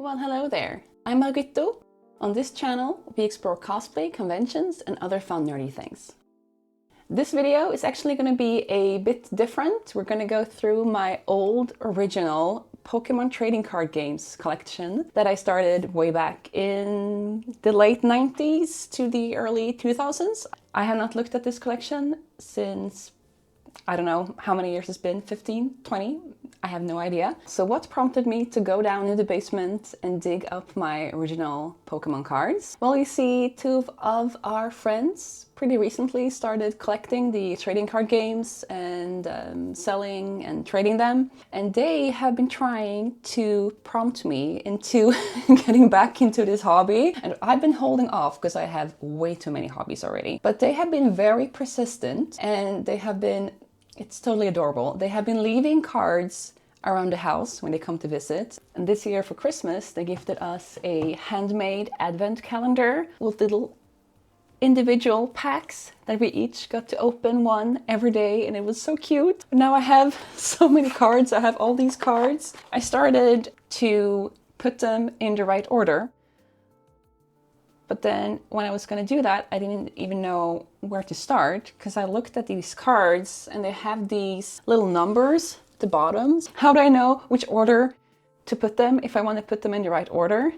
Well, hello there. I'm Margitto. On this channel, we explore cosplay, conventions, and other fun nerdy things. This video is actually going to be a bit different. We're going to go through my old original Pokemon Trading Card Games collection that I started way back in the late 90s to the early 2000s. I have not looked at this collection since, I don't know how many years it's been, 15, 20? I have no idea. So what prompted me to go down in the basement and dig up my original Pokemon cards? Well, you see, two of our friends pretty recently started collecting the trading card games and selling and trading them. And they have been trying to prompt me into getting back into this hobby. And I've been holding off because I have way too many hobbies already. But they have been very persistent and they have been, it's totally adorable. They have been leaving cards around the house when they come to visit. And this year for Christmas, they gifted us a handmade advent calendar with little individual packs that we each got to open one every day, and it was so cute. Now I have so many cards. I have all these cards. I started to put them in the right order. But then when I was going to do that, I didn't even know where to start because I looked at these cards and they have these little numbers at the bottoms. How do I know which order to put them if I want to put them in the right order?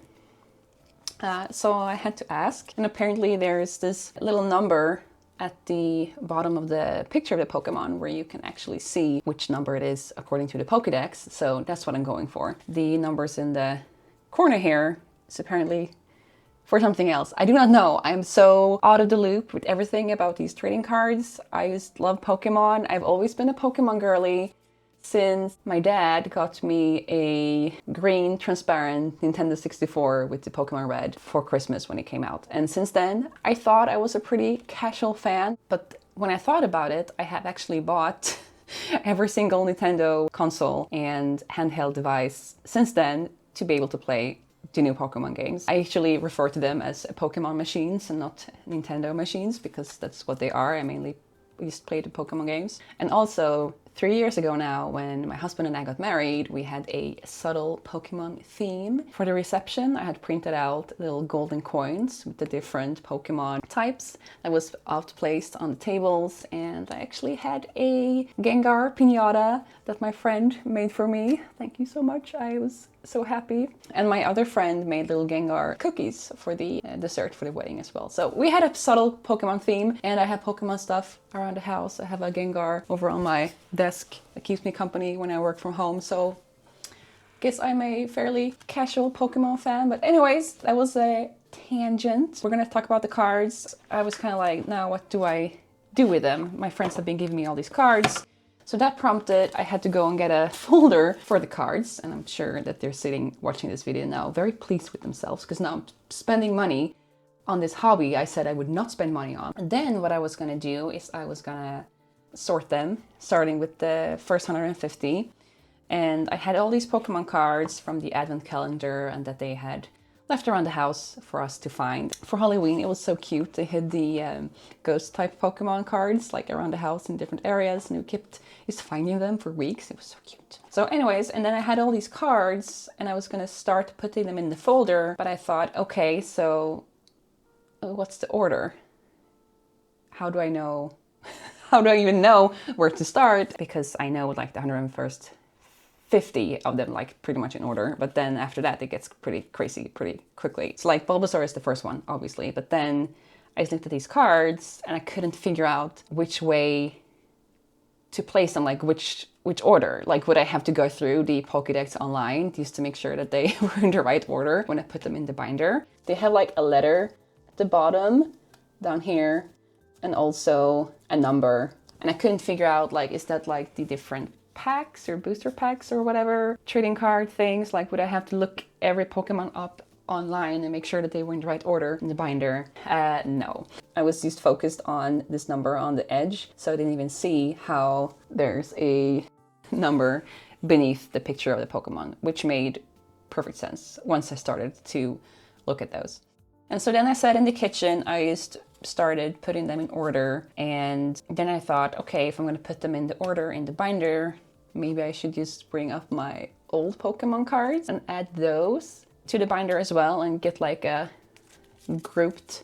So I had to ask, and apparently there's this little number at the bottom of the picture of the Pokemon where you can actually see which number it is according to the Pokédex. So that's what I'm going for. The numbers in the corner here is apparently for something else. I do not know. I'm so out of the loop with everything about these trading cards. I just love Pokemon. I've always been a Pokemon girly since my dad got me a green transparent Nintendo 64 with the Pokemon Red for Christmas when it came out. And since then, I thought I was a pretty casual fan. But when I thought about it, I have actually bought every single Nintendo console and handheld device since then to be able to play the new Pokemon games. I actually refer to them as Pokemon machines and not Nintendo machines because that's what they are. I mainly used to play the Pokemon games. And also, 3 years ago now, when my husband and I got married, we had a subtle Pokemon theme. For the reception, I had printed out little golden coins with the different Pokemon types that was outplaced on the tables. And I actually had a Gengar piñata that my friend made for me. Thank you so much. I was so happy. And my other friend made little Gengar cookies for the dessert for the wedding as well. So we had a subtle Pokemon theme, and I have Pokemon stuff around the house. I have a Gengar over on my desk that keeps me company when I work from home. So I guess I'm a fairly casual Pokemon fan. But anyways, that was a tangent. We're gonna talk about the cards. I was kind of like, now what do I do with them? My friends have been giving me all these cards. So that prompted, I had to go and get a folder for the cards. And I'm sure that they're sitting watching this video now very pleased with themselves because now I'm spending money on this hobby I said I would not spend money on. And then what I was gonna do is I was gonna sort them, starting with the first 150. And I had all these Pokemon cards from the advent calendar and that they had left around the house for us to find. For Halloween, it was so cute. They had the ghost type Pokemon cards like around the house in different areas, and we kept just finding them for weeks. It was so cute. So anyways, and then I had all these cards and I was gonna start putting them in the folder, but I thought, okay, so what's the order? How do I know? How do I even know where to start? Because I know like the 101st 50 of them like pretty much in order, but then after that it gets pretty crazy pretty quickly. So like Bulbasaur is the first one, obviously, but then I just looked at these cards and I couldn't figure out which way to place them, like which order. Like would I have to go through the Pokédex online just to make sure that they were in the right order when I put them in the binder? They have like a letter at the bottom down here and also a number, and I couldn't figure out like, is that like the different packs or booster packs or whatever trading card things? Like would I have to look every Pokemon up online and make sure that they were in the right order in the binder? No. I was just focused on this number on the edge, so I didn't even see how there's a number beneath the picture of the Pokemon, which made perfect sense once I started to look at those. And so then I sat in the kitchen, I just started putting them in order, and then I thought, okay, if I'm going to put them in the order in the binder, maybe I should just bring up my old Pokemon cards and add those to the binder as well and get like a grouped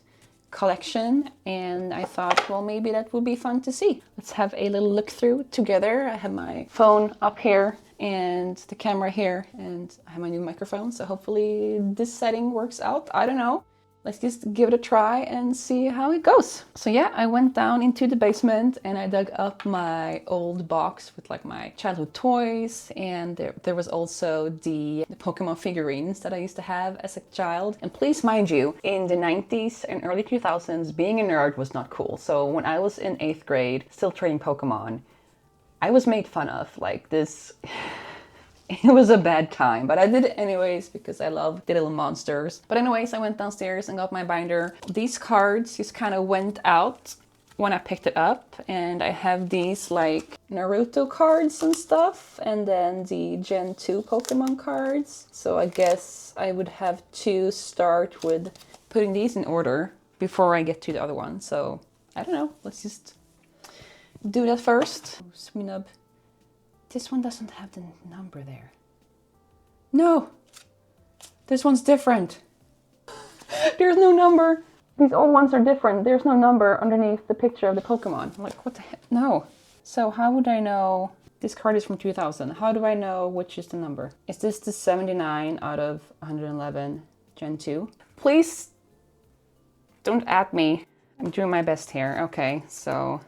collection, and I thought, well, maybe that would be fun to see. Let's have a little look through together. I have my phone up here and the camera here, and I have my new microphone, so hopefully this setting works out. I don't know. Let's just give it a try and see how it goes. So yeah, I went down into the basement and I dug up my old box with like my childhood toys, and there was also the Pokemon figurines that I used to have as a child. And please mind you, in the 90s and early 2000s, being a nerd was not cool. So when I was in 8th grade, still trading Pokemon, I was made fun of like this. It was a bad time, but I did it anyways because I love the little monsters. But anyways, I went downstairs and got my binder. These cards just kind of went out when I picked it up, and I have these like Naruto cards and stuff, and then the Gen 2 Pokemon cards. So I guess I would have to start with putting these in order before I get to the other one. So I don't know, let's just do that first. Swinub. This one doesn't have the number there. No! This one's different. There's no number. These old ones are different. There's no number underneath the picture of the Pokemon. I'm like, what the heck? No. So how would I know? This card is from 2000. How do I know which is the number? Is this the 79 out of 111 Gen 2? Please don't at me. I'm doing my best here. Okay, so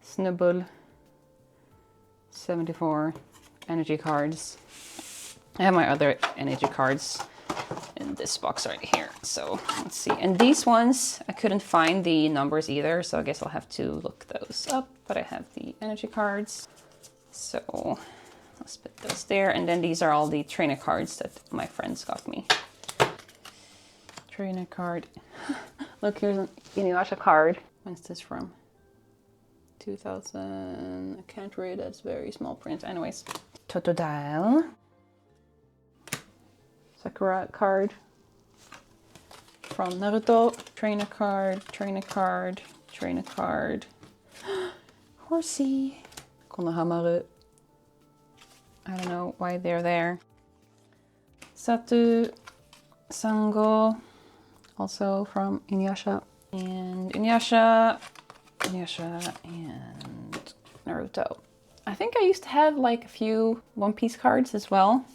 Snubbull. 74 energy cards. I have my other energy cards in this box right here. So let's see. And these ones, I couldn't find the numbers either, so I guess I'll have to look those up. But I have the energy cards. So let's put those there. And then these are all the trainer cards that my friends got me. Trainer card. Look, here's an Inuyasha card. When's this from? 2000, I can't read, that's very small print. Anyways, Totodile, Sakura card from Naruto, trainer card, trainer card, trainer card, Horsey, Konohamaru, I don't know why they're there, Satu, Sango, also from Inuyasha, and Inuyasha, and Naruto. I think I used to have like a few One Piece cards as well.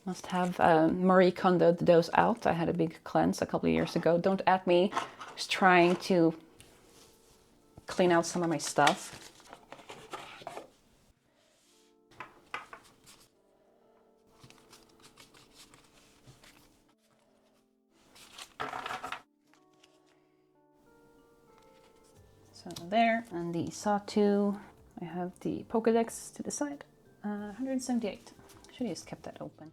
Must have Marie Kondo'd those out. I had a big cleanse a couple of years ago. Don't at me. Just trying to clean out some of my stuff. So there, and the Satu, I have the Pokédex to the side, 178. Should have just kept that open.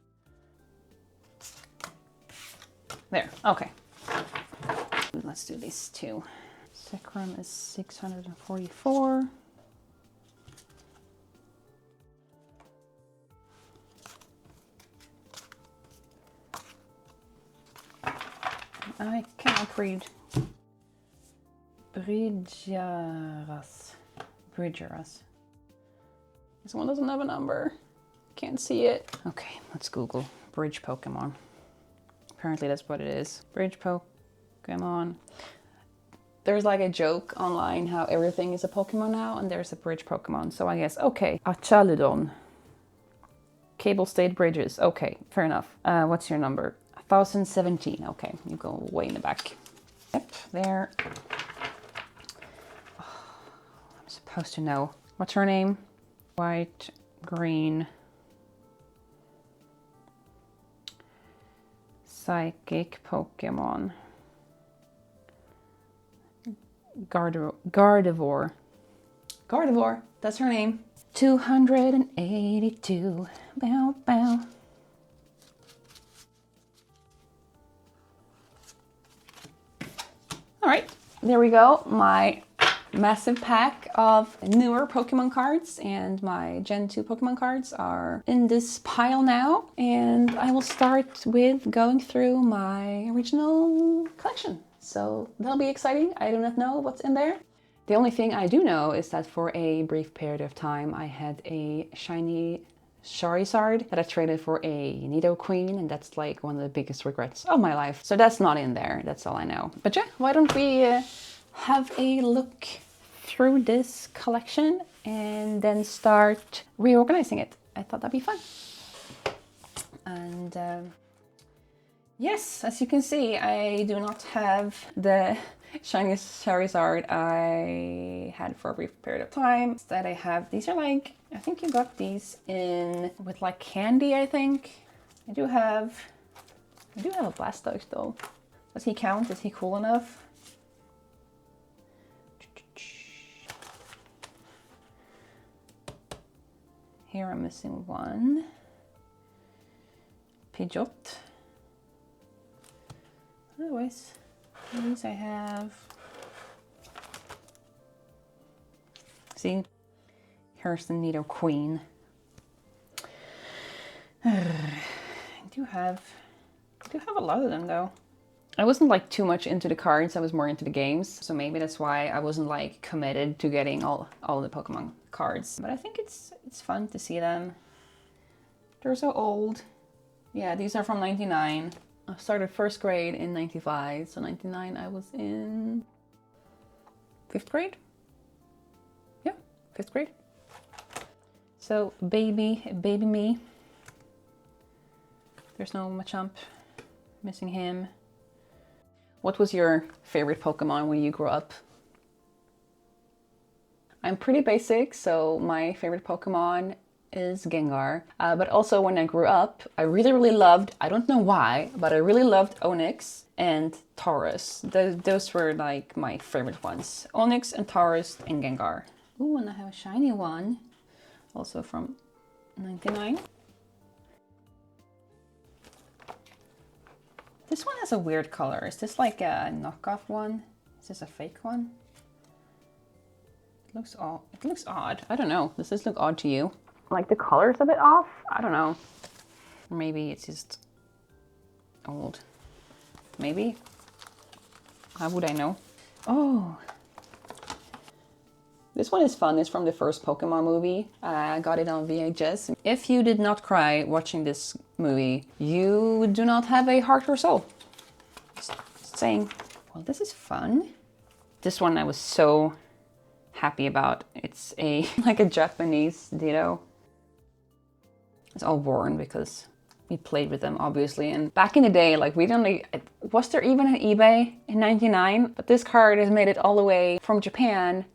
There, okay. Let's do these two. Zekrom is 644. I cannot read. Bridgeras. This one doesn't have a number. Can't see it. Okay, let's Google bridge Pokemon. Apparently that's what it is. Bridge Pokemon. There's like a joke online how everything is a Pokemon now, and there's a bridge Pokemon. So I guess, okay. Achaludon. Cable stayed bridges. Okay, fair enough. What's your number? 1017. Okay, you go way in the back. Yep, there. Supposed to know. What's her name? White, green, psychic Pokemon. Gardevoir. Gardevoir, that's her name. 282. Bow, bow. All right, there we go. My massive pack of newer Pokemon cards and my Gen 2 Pokemon cards are in this pile now, and I will start with going through my original collection. So that'll be exciting. I do not know what's in there. The only thing I do know is that for a brief period of time I had a shiny Charizard that I traded for a Nidoqueen, and that's like one of the biggest regrets of my life. So that's not in there, that's all I know. But yeah, why don't we have a look through this collection and then start reorganizing it. I thought that'd be fun. And yes, as you can see, I do not have the shiniest Charizard I had for a brief period of time. Instead I have, these are like, I think you got these in with like candy, I think. I do have a Blastoise though. Does he count? Is he cool enough? Here I'm missing one. Pidgeot. Otherwise, these I have. See, here's the Nidoqueen. I do have a lot of them though. I wasn't like too much into the cards, I was more into the games. So maybe that's why I wasn't like committed to getting all the Pokemon cards. But I think it's fun to see them. They're so old. Yeah, these are from 99. I started first grade in 95, so 99 I was in 5th grade? Yeah, 5th grade. So baby me. There's no Machamp, missing him. What was your favorite Pokemon when you grew up? I'm pretty basic, so my favorite Pokemon is Gengar. But also when I grew up, I really loved, I don't know why, but I really loved Onix and Taurus. Those were like my favorite ones. Onix and Taurus and Gengar. Ooh, and I have a shiny one, also from 99. This one has a weird color. Is this like a knockoff one? Is this a fake one? It looks odd. I don't know. Does this look odd to you? Like the color's a bit off? I don't know. Or maybe it's just old. Maybe? How would I know? Oh. This one is fun. It's from the first Pokemon movie. I got it on VHS. If you did not cry watching this movie, you do not have a heart or soul. Just saying. Well, this is fun. This one I was so happy about. It's like a Japanese Ditto. It's all worn because we played with them, obviously. And back in the day, like was there even an eBay in 99? But this card has made it all the way from Japan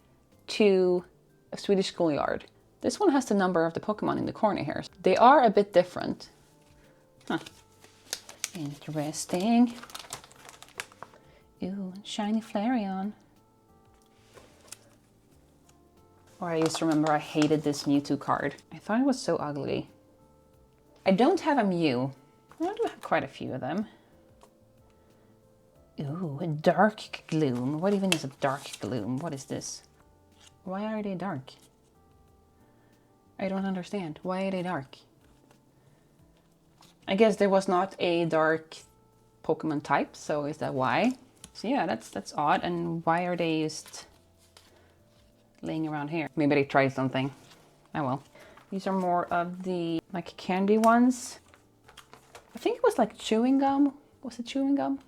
to a Swedish schoolyard. This one has the number of the Pokemon in the corner here. They are a bit different. Huh. Interesting. Ooh, shiny Flareon. Or I used to remember I hated this Mewtwo card. I thought it was so ugly. I don't have a Mew. I do have quite a few of them. Ooh, a Dark Gloom. What even is a Dark Gloom? What is this? Why are they dark? I don't understand. Why are they dark? I guess there was not a dark Pokemon type, so is that why? So yeah, that's odd. And why are they just laying around here? Maybe they tried something. Oh well. These are more of the like candy ones. I think it was like chewing gum. Was it chewing gum?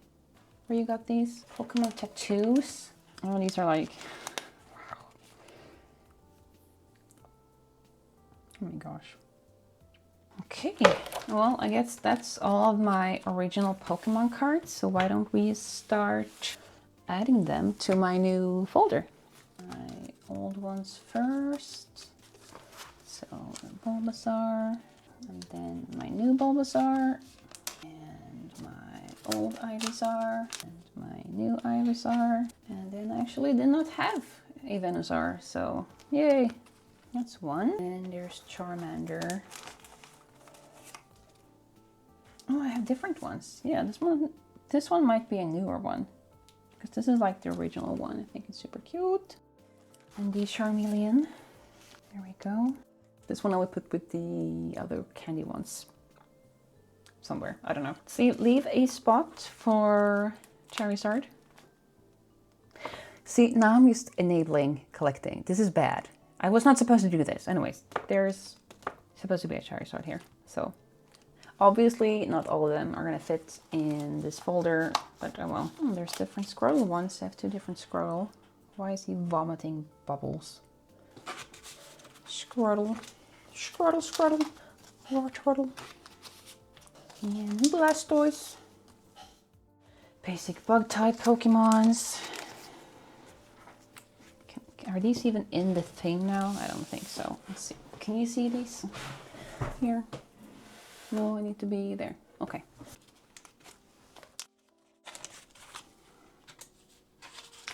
Where you got these? Pokemon tattoos. Oh, these are like... Oh my gosh. Okay, well, I guess that's all of my original Pokemon cards. So why don't we start adding them to my new folder? My old ones first. So Bulbasaur, and then my new Bulbasaur, and my old Ivysaur, and my new Ivysaur, and then I actually did not have a Venusaur, so yay! That's one. And there's Charmander. Oh, I have different ones. Yeah, this one might be a newer one, because this is like the original one. I think it's super cute. And the Charmeleon. There we go. This one I would put with the other candy ones. Somewhere, I don't know. See, leave a spot for Charizard. See, now I'm just enabling collecting. This is bad. I was not supposed to do this. Anyways, there's supposed to be a Charizard here. So obviously not all of them are gonna fit in this folder, but well. Oh, there's different Squirtle ones. I have 2 different Squirtle. Why is he vomiting bubbles? Squirtle, Squirtle, Squirtle, Wartortle, and Blastoise. Basic bug type Pokemons. Are these even in the thing now? I don't think so. Let's see. Can you see these? Here. No, I need to be there. Okay.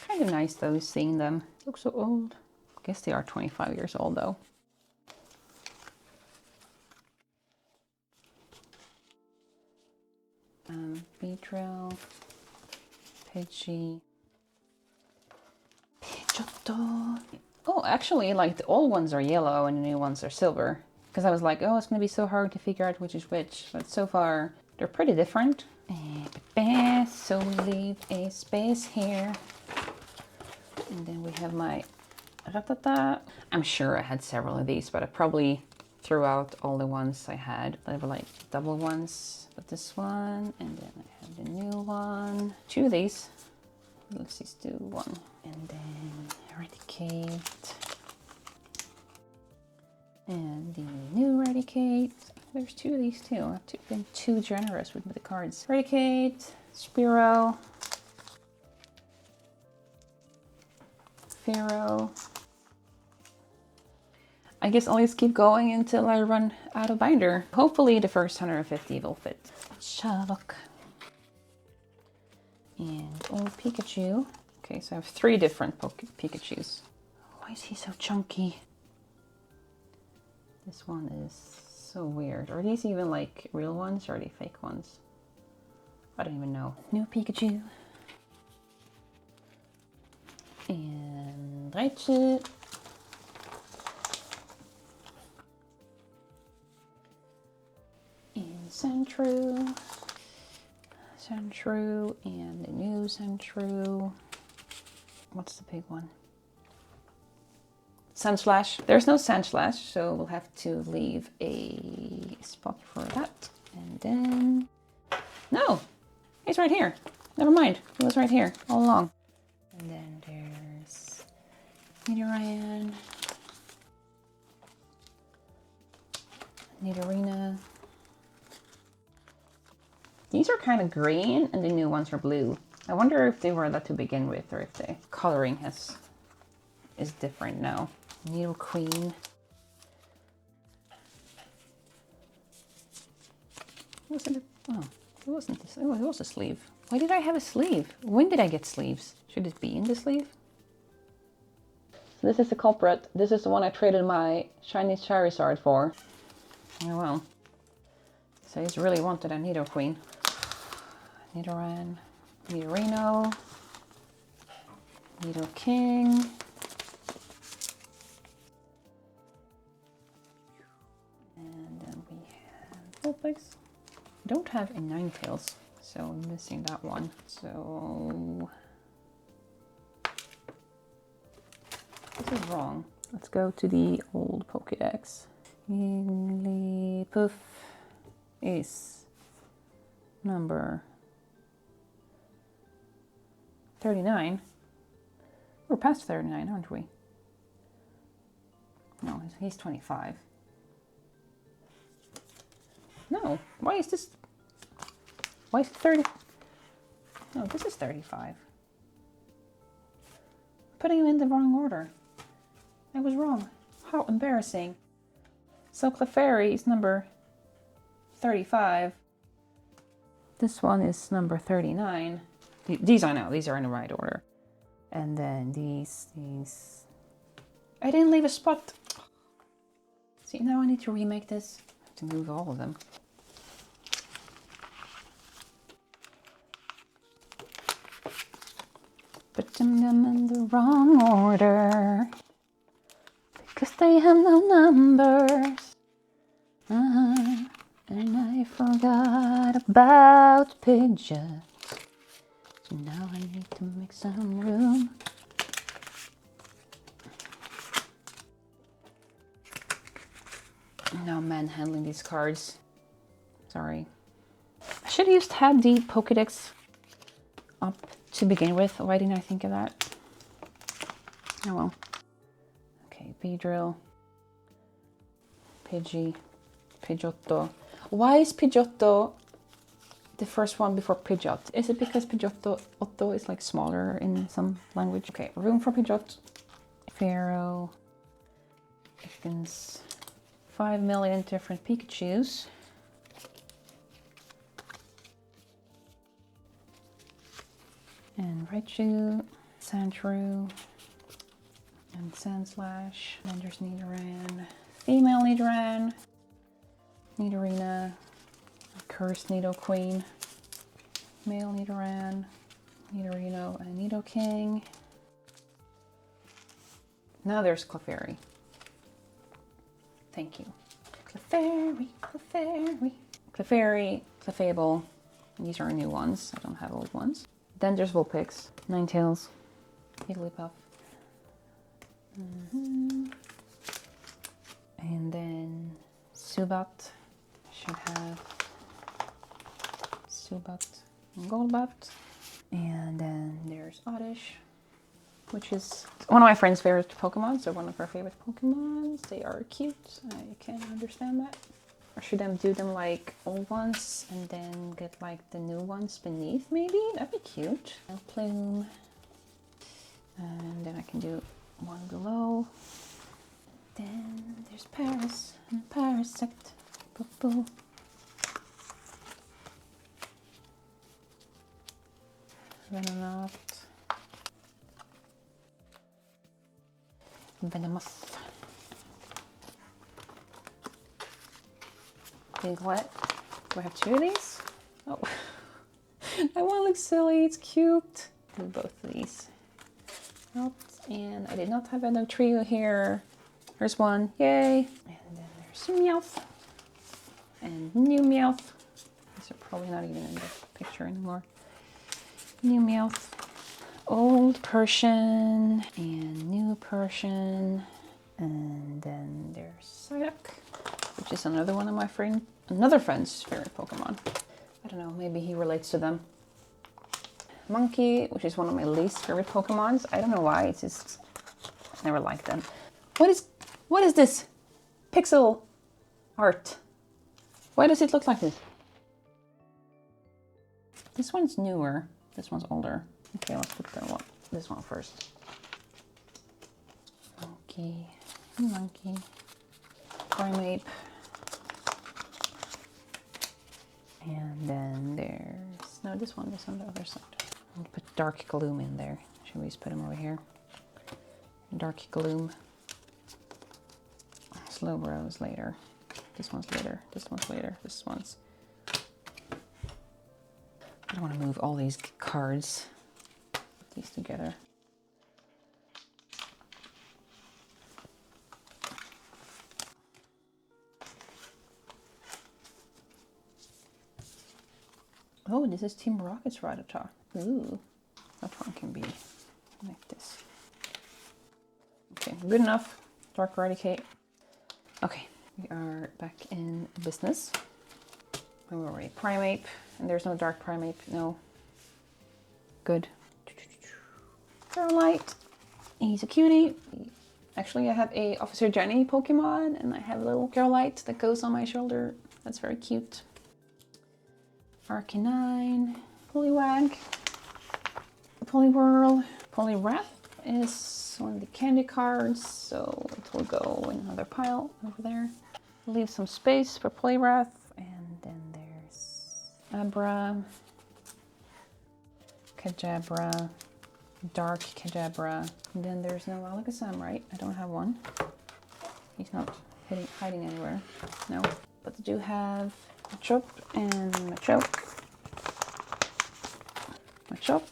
Kind of nice though, seeing them. Look so old. I guess they are 25 years old though. Beedrill, Pidgey, Pidgeotto. Oh, actually, like the old ones are yellow and the new ones are silver. Because I was like, oh, it's gonna be so hard to figure out which is which. But so far, they're pretty different. So we leave a space here. And then we have my Rattata. I'm sure I had several of these, but I probably threw out all the ones I had. They were like double ones. But this one, and then I have the new one. 2 of these. Let's just do 1. And then Eradicate. And the new Eradicate. There's 2 of these too. I've been too generous with the cards. Eradicate, Spearow, Fearow. I guess I'll just keep going until I run out of binder. Hopefully the first 150 will fit. Shavok. And old Pikachu. Okay, so I have 3 different Pikachus. Why is he so chunky? This one is so weird. Are these even like real ones or are they fake ones? I don't even know. New Pikachu. And Raichu. And Sandshrew. Sandshrew and the new Sandshrew. What's the big one? Sandslash. There's no Sandslash, so we'll have to leave a spot for that. And then... No! He's right here. Never mind. He was right here all along. And then there's Nidoran. Nidorina. These are kind of green and the new ones are blue. I wonder if they were that to begin with or if the coloring is different now. Nidoqueen. Wasn't it? Oh, it wasn't. It was a sleeve. Why did I have a sleeve? When did I get sleeves? Should it be in the sleeve? So this is the culprit. This is the one I traded my shiny Charizard for. Oh well. So he's really wanted a Nidoqueen. Nidoran. Nidorino. Nidoking. And then we have Vulpix. Don't have a Ninetales, so I'm missing that one. So this is wrong. Let's go to the old Pokédex. Jigglypuff is number 39. We're past 39, aren't we? No, he's 25. No, why is this? Why is it 30? No, this is 35. Putting him in the wrong order. I was wrong. How embarrassing. So Clefairy is number 35. This one is number 39. These I know, these are in the right order. And then these. I didn't leave a spot. See, now I need to remake this. I have to move all of them. Put them in the wrong order. Because they have no numbers. And I forgot about Pidgeot. So now I need to make some room. Now manhandling these cards. Sorry. I should have just had the Pokédex up to begin with. Why didn't I think of that? Oh well. Okay, Beedrill. Pidgey. Pidgeotto. Why is Pidgeotto the first one before Pidgeot? Is it because Pidgeotto is like smaller in some language? Okay, room for Pidgeot. Pharaoh. Ekans. 5 million different Pikachus. And Raichu, Sandshrew, and Sandslash. Then there's Nidoran, female Nidoran, Nidorina, Cursed Nidoqueen, male Nidoran, Nidorino, and Nidoking. Now there's Clefairy. Thank you. Clefairy, Clefairy, Clefairy, Clefable. These are new ones. I don't have old ones. Then there's Vulpix, Ninetales, Jigglypuff. And then Zubat. Should have Zubat and Golbat. And then there's Oddish, which is one of my friend's favorite Pokemon, so one of her favorite Pokemons. They are cute. I can understand that. Or should I do them like old ones and then get like the new ones beneath maybe? That'd be cute. Plume. And then I can do one below. Then there's Paris and Parasect. Boo boo. Venomoth. Venomoth. Diglett. Do I have two of these? Oh, that one looks silly. It's cute. Do both of these. Out. And I did not have a trio here. There's one. Yay. And then there's Meowth. And new Meowth. These are probably not even in the picture anymore. New Meowth. Old Persian. And new Persian. And then there's Psyduck, which is another one of my another friend's favorite Pokemon. I don't know, maybe he relates to them. Monkey, which is one of my least favorite Pokemons. I don't know why, it's just, I never liked them. What is this pixel art? Why does it look like this? This one's newer, this one's older. Okay, let's put this one first. Monkey, Primeape. And then there's, no, this one is on the other side. I'll put Dark Gloom in there. Should we just put him over here? Dark Gloom. Slowbro is later. This one's later. This one's later. This one's... I don't want to move all these cards. Put these together. Oh, this is Team Rocket's Rattata. Ooh, that one can be like this. Okay, good enough. Dark Eradicate. Okay, we are back in business. Where were we? Primeape, and there's no Dark Primeape, no. Good. Feralite, he's a cutie. Actually, I have a Officer Jenny Pokemon, and I have a little Feralite that goes on my shoulder. That's very cute. Arcanine, Poliwag, Poliwhirl, Poliwrath is one of the candy cards, so it will go in another pile over there. Leave some space for Poliwrath, and then there's Abra, Kadabra, Dark Kadabra, and then there's no Alakazam, right? I don't have one. He's not hiding anywhere, no. But I do have Machop and Machoke. Machop.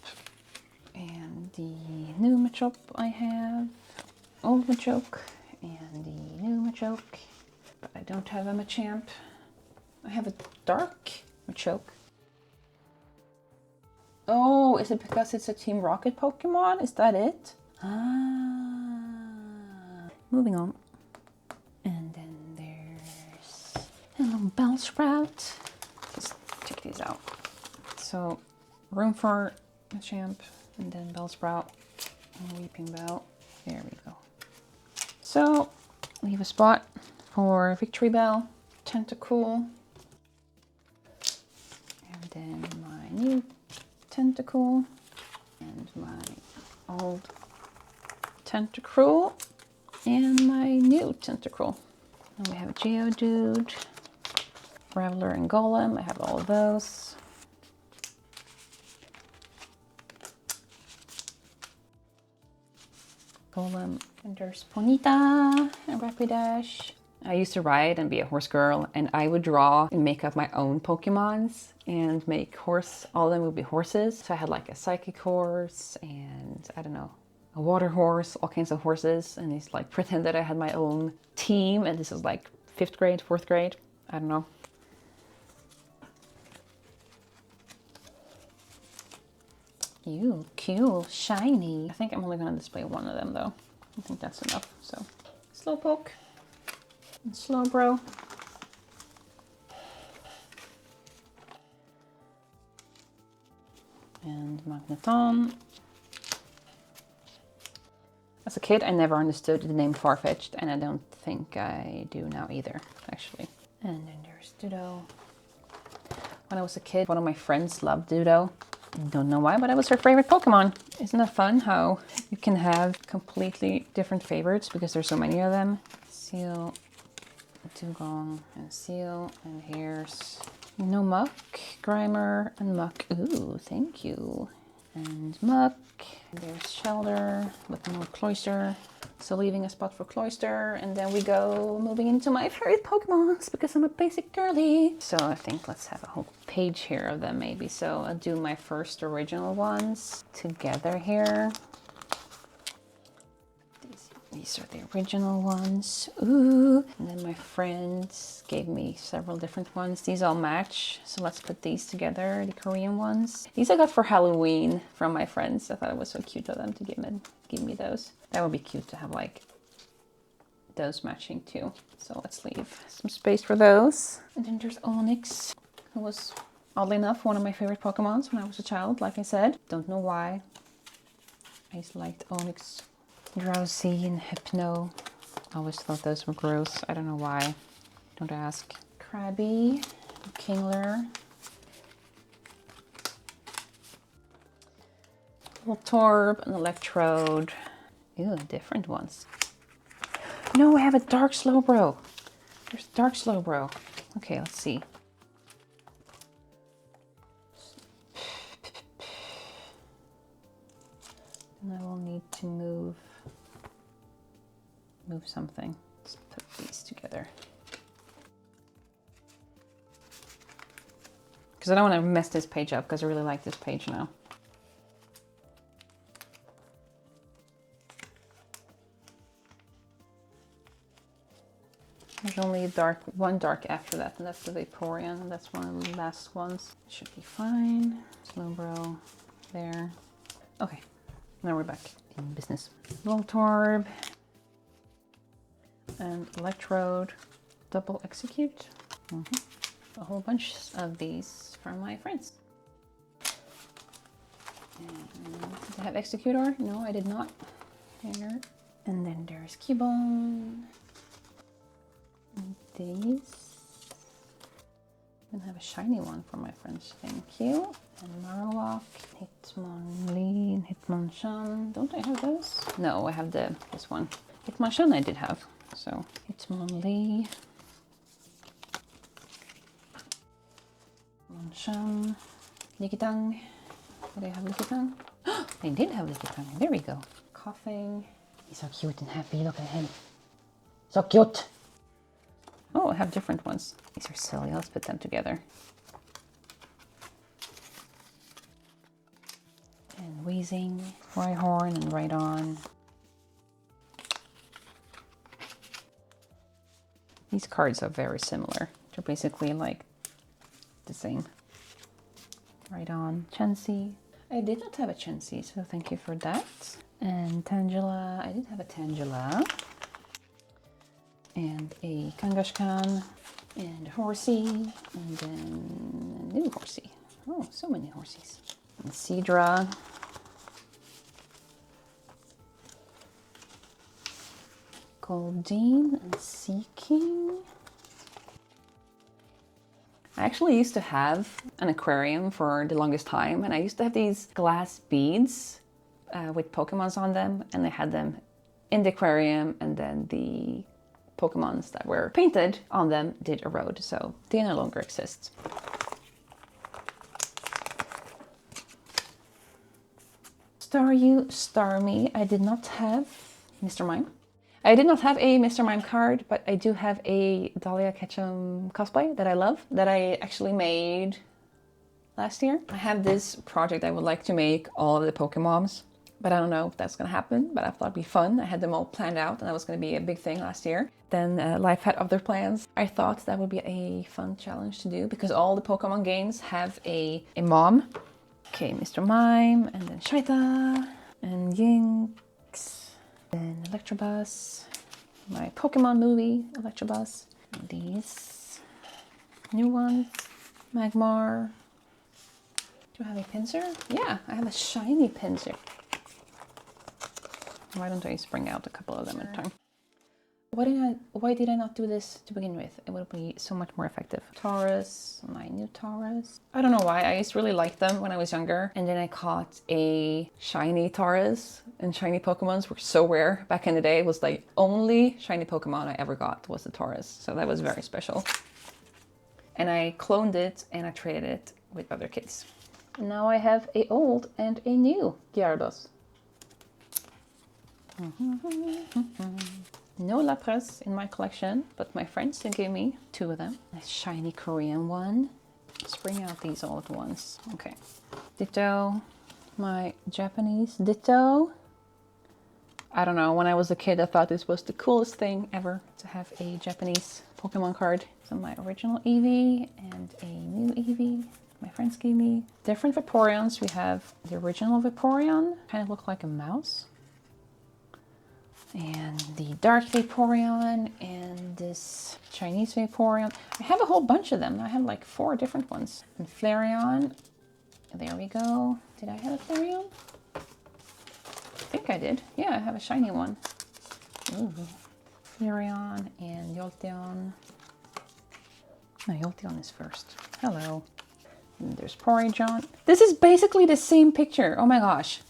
And the new Machop I have. Old Machoke. And the new Machoke. But I don't have a Machamp. I have a Dark Machoke. Oh, is it because it's a Team Rocket Pokemon? Is that it? Ah. Moving on. And then Bellsprout. Just check these out. So, room for a champ, and then Bellsprout, and Weeping Bell. There we go. So, leave a spot for Victory Bell, Tentacool, and then my new Tentacool, and my old Tentacruel, and my new Tentacruel. And we have a Geodude, Reveler, and Golem. I have all of those. Golem, and there's Ponyta and Rapidash. I used to ride and be a horse girl, and I would draw and make up my own Pokemons and make horse, all of them would be horses. So I had like a psychic horse and I don't know, a water horse, all kinds of horses, and it's like pretend that I had my own team, and this was like 5th grade, 4th grade, I don't know. Ew, cool, shiny. I think I'm only gonna display one of them though. I think that's enough. So, Slowpoke and Slowbro. And Magneton. As a kid, I never understood the name Farfetch'd, and I don't think I do now either, actually. And then there's Dudo. When I was a kid, one of my friends loved Dudo. Don't know why, but it was her favorite Pokemon. Isn't that fun how you can have completely different favorites because there's so many of them? Seal, Dugong, and Seal, and here's no Muck, Grimer, and Muck. Ooh, thank you. And Muck. There's Shelder with no Cloyster. So leaving a spot for Cloyster, and then we go moving into my favorite Pokemons because I'm a basic girly. So I think let's have a whole page here of them maybe. So I'll do my first original ones together here. These are the original ones. Ooh. And then my friends gave me several different ones. These all match. So let's put these together, the Korean ones. These I got for Halloween from my friends. I thought it was so cute of them to give me those. That would be cute to have like those matching too. So let's leave some space for those. And then there's Onyx, who was oddly enough one of my favorite Pokemons when I was a child, like I said. Don't know why. I just liked Onyx. Drowsy and Hypno. I always thought those were gross. I don't know why. Don't ask. Krabby, Kingler, Voltorb, an Electrode. Ew, different ones. No, I have a Dark Slowbro. There's Dark Slowbro. Okay, let's see. And I will need to move something. Let's put these together. Because I don't want to mess this page up because I really like this page now. There's only one dark after that, and that's the Vaporeon, and that's one of the last ones. It should be fine. Slowbro there. Okay, now we're back in business. Voltorb and Electrode, double execute. A whole bunch of these from my friends. And did I have Executor? No, I did not. Here. And then there's Cubone. And these. I'm gonna have a shiny one for my friends. Thank you. And Marowak, Hitmonlee, and Hitmonchan. Don't I have those? No, I have this one. Hitmonchan I did have. So Hitmonlee, Hitmonchan, Lickitung. Did I have Lickitung? I did have Lickitung. There we go. Coughing. He's so cute and happy. Look at him. So cute. Oh, I have different ones. These are silly. Let's put them together. And Wheezing, Rhyhorn, and Rhydon. These cards are very similar. They're basically like the same. Rhydon, Chansey. I did not have a Chansey, so thank you for that. And Tangela. I did have a Tangela. And a Kangaskhan. And Horsey, and then a new Horsey. Oh, so many Horsies. And Seadra. Goldeen and Seaking. I actually used to have an aquarium for the longest time, and I used to have these glass beads with Pokemons on them, and I had them in the aquarium, and then the Pokemons that were painted on them did erode, so they no longer exist. Star You, Star Me. I did not have Mr. Mime. I did not have a Mr. Mime card, but I do have a Dahlia Ketchum cosplay that I love, that I actually made last year. I have this project I would like to make all of the Pokémons, but I don't know if that's gonna happen, but I thought it'd be fun. I had them all planned out, and that was gonna be a big thing last year. Then life had other plans. I thought that would be a fun challenge to do, because all the Pokemon games have a mom. Okay, Mr. Mime, and then Shaita, and Yinx, and Electabuzz, my Pokemon movie, Electabuzz, and these new ones, Magmar. Do I have a Pinsir? Yeah, I have a shiny Pinsir. Why don't I just bring out a couple of them at a time? Why did I not do this to begin with? It would be so much more effective. Taurus, my new Taurus. I don't know why, I just really liked them when I was younger. And then I caught a shiny Taurus, and shiny Pokemons were so rare back in the day. It was like only shiny Pokemon I ever got was the Taurus. So that was very special. And I cloned it and I traded it with other kids. And now I have a old and a new Gyarados. No Lapras in my collection, but my friends did give me 2 of them. A shiny Korean one. Let's bring out these old ones. Okay. Ditto. My Japanese Ditto. I don't know, when I was a kid I thought this was the coolest thing ever to have a Japanese Pokemon card. So my original Eevee and a new Eevee. My friends gave me different Vaporeons. We have the original Vaporeon. Kind of look like a mouse. And the Dark Vaporeon, and this Chinese Vaporeon. I have a whole bunch of them. I have like 4 different ones. And Flareon. There we go. Did I have a Flareon? I think I did. Yeah, I have a shiny one. Ooh. Flareon and Jolteon. No, Jolteon is first. Hello. And there's Porygon. This is basically the same picture. Oh my gosh.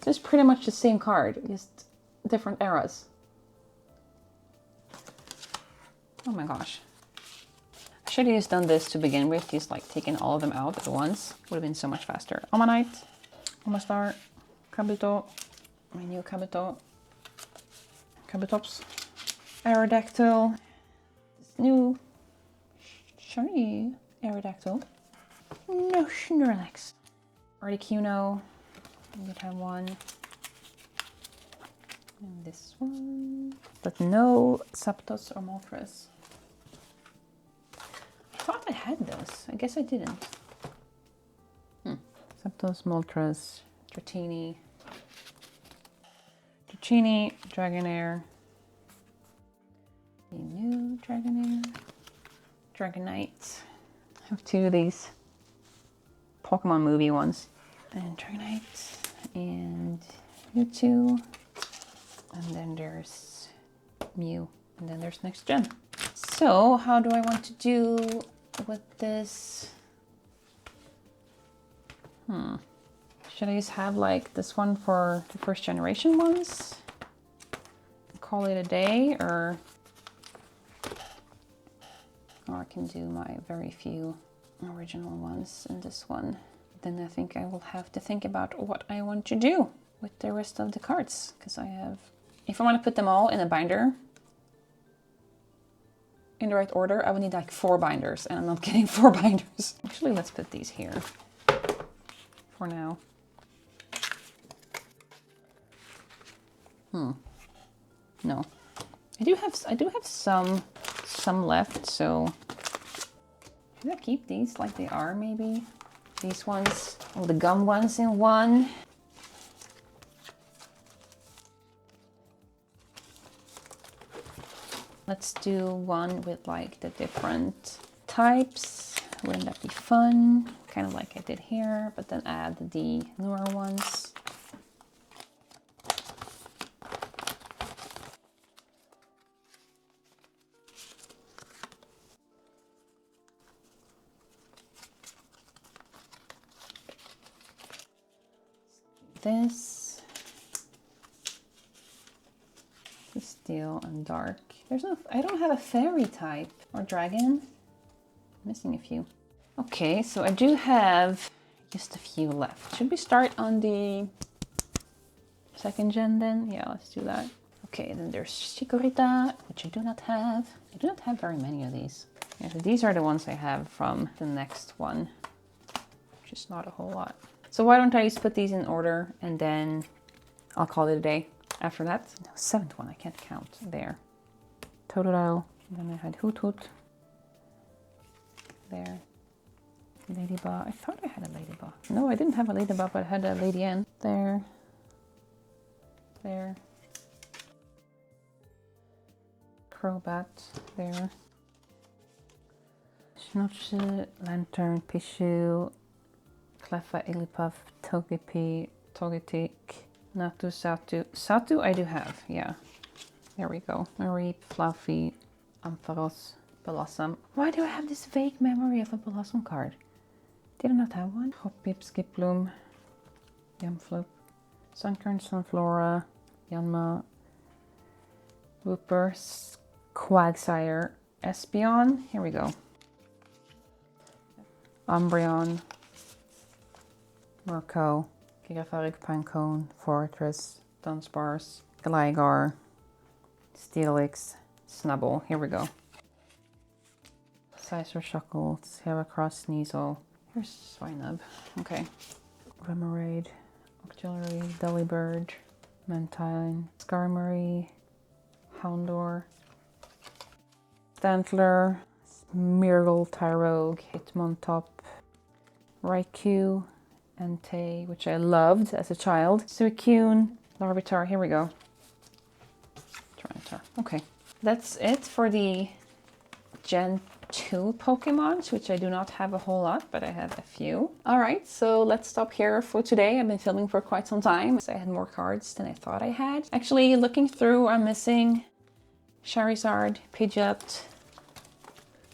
It's pretty much the same card, just different eras. Oh my gosh. I should have just done this to begin with, just like taking all of them out at once. Would have been so much faster. Omanite, Omastar, Kabuto, my new Kabuto, Kabutops, Aerodactyl, this new shiny Aerodactyl, no Snorlax, Articuno. I did have one. And this one. But no Zapdos or Moltres. I thought I had those. I guess I didn't. Zapdos, Moltres, Dratini, Dragonair. The new Dragonair. Dragonite. I have 2 of these Pokemon movie ones. And Dragonite. And Mewtwo, and then there's Mew, and then there's next gen. So how do I want to do with this? Should I just have like this one for the first generation ones? Call it a day, or I can do my very few original ones in this one. Then I think I will have to think about what I want to do with the rest of the cards, because I have, if I want to put them all in a binder in the right order, I would need like 4 binders, and I'm not getting 4 binders. Actually, let's put these here for now. No, I do have some left, so should I keep these like they are maybe? These ones, all the gum ones in one. Let's do one with like the different types. Wouldn't that be fun? Kind of like I did here, but then add the newer ones. This is steel and dark. I don't have a fairy type or dragon. Missing a few. Okay, so I do have just a few left. Should we start on the second gen then? Yeah, let's do that. Okay, then there's Chikorita, which I do not have. I do not have very many of these. Yeah, so these are the ones I have from the next one, which is not a whole lot. So why don't I just put these in order and then I'll call it a day after that. No, 7th one, I can't count. There. Totoro. Then I had Hoot Hoot. There. Ladybug. I thought I had a Ladybug. No, I didn't have a Ladybug, but I had a Lady N. There. There. Crobat. There. Schnauze, Lantern, Pichu, Cleffa, Illipuff, Togetic, Natu, Satu. Satu I do have, yeah. There we go. Mareep, Fluffy, Ampharos, Blossom. Why do I have this vague memory of a Blossom card? Did I not have one? Hoppip, Skiploom, Yamflip, Sunkern, Sunflora, Yanma, Wooper, Quagsire, Espeon. Here we go. Umbreon, Murko, Gigafaric, Pancone, Fortress, Dunsparce, Gligar, Steelix, Snubbull. Here we go. Scizor, Shuckles, Heracross, Sneasel. Here's Swinub. Okay. Remoraid, Auxiliary, Delibird, Mantine, Skarmory, Houndour, Stantler, Smeargle, Tyrogue, Hitmontop, Raikou, Entei, which I loved as a child, Suicune, Larvitar. Here we go. Tyranitar. Okay. That's it for the Gen 2 Pokemons, which I do not have a whole lot, but I have a few. Alright, so let's stop here for today. I've been filming for quite some time, so I had more cards than I thought I had. Actually, looking through, I'm missing Charizard, Pidgeot,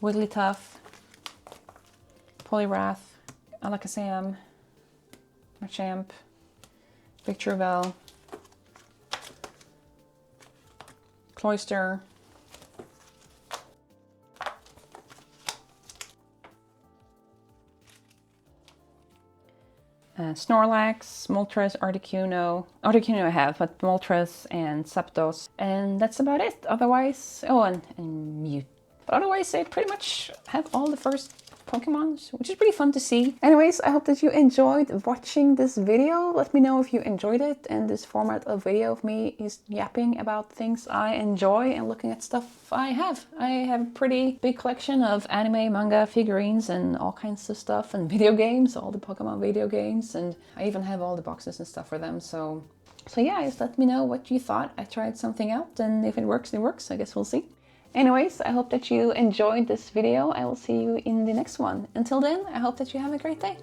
Wigglytuff, Poliwrath, Alakazam, Machamp, Victreebel, Cloyster, Snorlax, Moltres, Articuno. Articuno I have, but Moltres and Zapdos. And that's about it. Otherwise, oh, and Mute. But otherwise, I pretty much have all the first Pokemons, which is pretty fun to see. Anyways, I hope that you enjoyed watching this video. Let me know if you enjoyed it and this format of video of me is yapping about things I enjoy and looking at stuff I have. I have a pretty big collection of anime, manga, figurines and all kinds of stuff, and video games, all the Pokemon video games, and I even have all the boxes and stuff for them. So yeah, just let me know what you thought. I tried something out, and if it works, it works. I guess we'll see. Anyways, I hope that you enjoyed this video. I will see you in the next one. Until then, I hope that you have a great day.